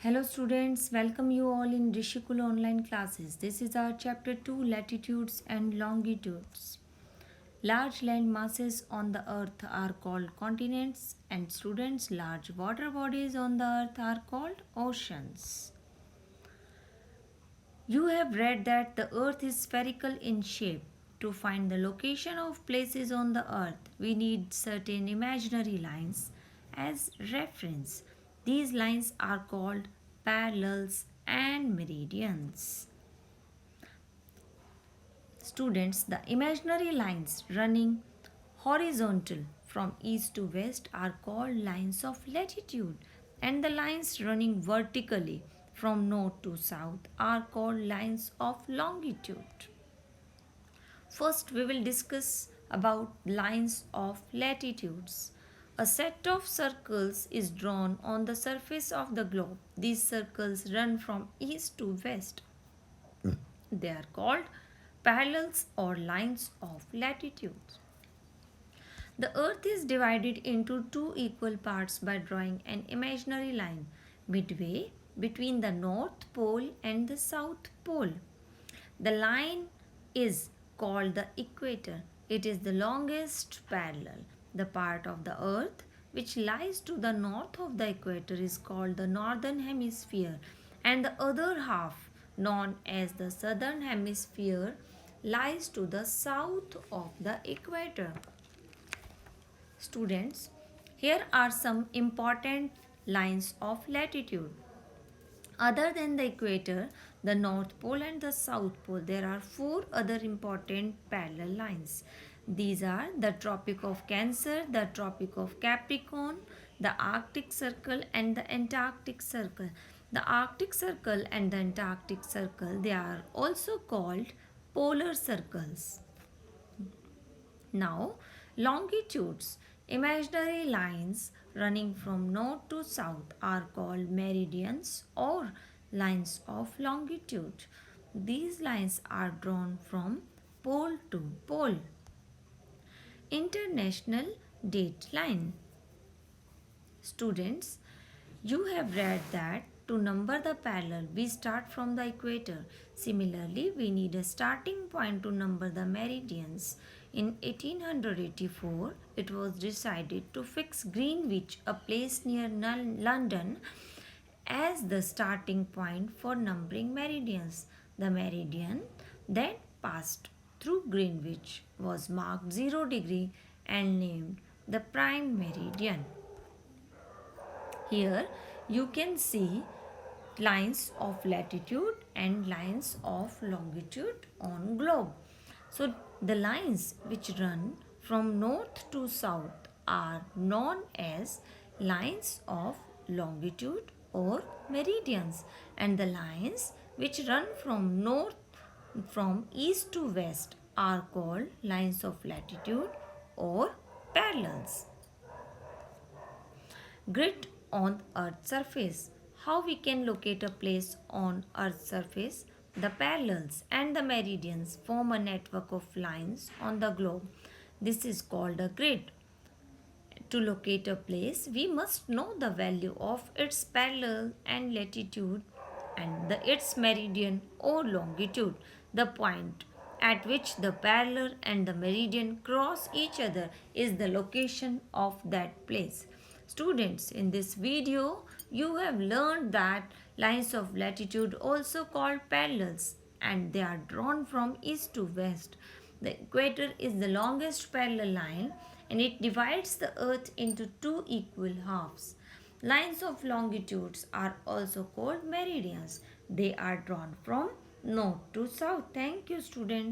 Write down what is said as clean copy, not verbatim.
Hello students, welcome you all in Rishikul online classes. This is our chapter 2, latitudes and longitudes. Large land masses on the earth are called continents, and students, large water bodies on the earth are called oceans. You have read that the earth is spherical in shape. To find the location of places on the earth, we need certain imaginary lines as reference. These lines are called parallels and meridians. Students, the imaginary lines running horizontal from east to west are called lines of latitude, and the lines running vertically from north to south are called lines of longitude. First, we will discuss about lines of latitudes. A set of circles is drawn on the surface of the globe. These circles run from east to west. They are called parallels or lines of latitude. The earth is divided into two equal parts by drawing an imaginary line midway between the North Pole and the South Pole. The line is called the equator. It is the longest parallel. The part of the earth which lies to the north of the equator is called the northern hemisphere, and the other half, known as the southern hemisphere, lies to the south of the equator. Students, here are some important lines of latitude. Other than the equator, the North Pole and the South Pole, there are four other important parallel lines. These are the Tropic of Cancer, the Tropic of Capricorn, the Arctic Circle, and the Antarctic Circle. The Arctic Circle and the Antarctic Circle, they are also called polar circles. Now, longitudes, imaginary lines running from north to south, are called meridians or lines of longitude. These lines are drawn from pole to pole. International date line. Students, you have read that to number the parallel, we start from the equator. Similarly, we need a starting point to number the meridians. In 1884, it was decided to fix Greenwich, a place near London, as the starting point for numbering meridians. The meridian that passed through Greenwich was marked 0 degree and named the prime meridian. Here you can see lines of latitude and lines of longitude on globe. So the lines which run from north to south are known as lines of longitude or meridians, and the lines which run from east to west are called lines of latitude or parallels. Grid on Earth's surface. How we can locate a place on Earth's surface? The parallels and the meridians form a network of lines on the globe. This is called a grid. To locate a place, we must know the value of its parallel and latitude and its meridian or longitude. The point at which the parallel and the meridian cross each other is the location of that place. Students, in this video, you have learned that lines of latitude also called parallels, and they are drawn from east to west. The equator is the longest parallel line, and it divides the earth into two equal halves. Lines of longitudes are also called meridians. They are drawn from north to south. Thank you, students.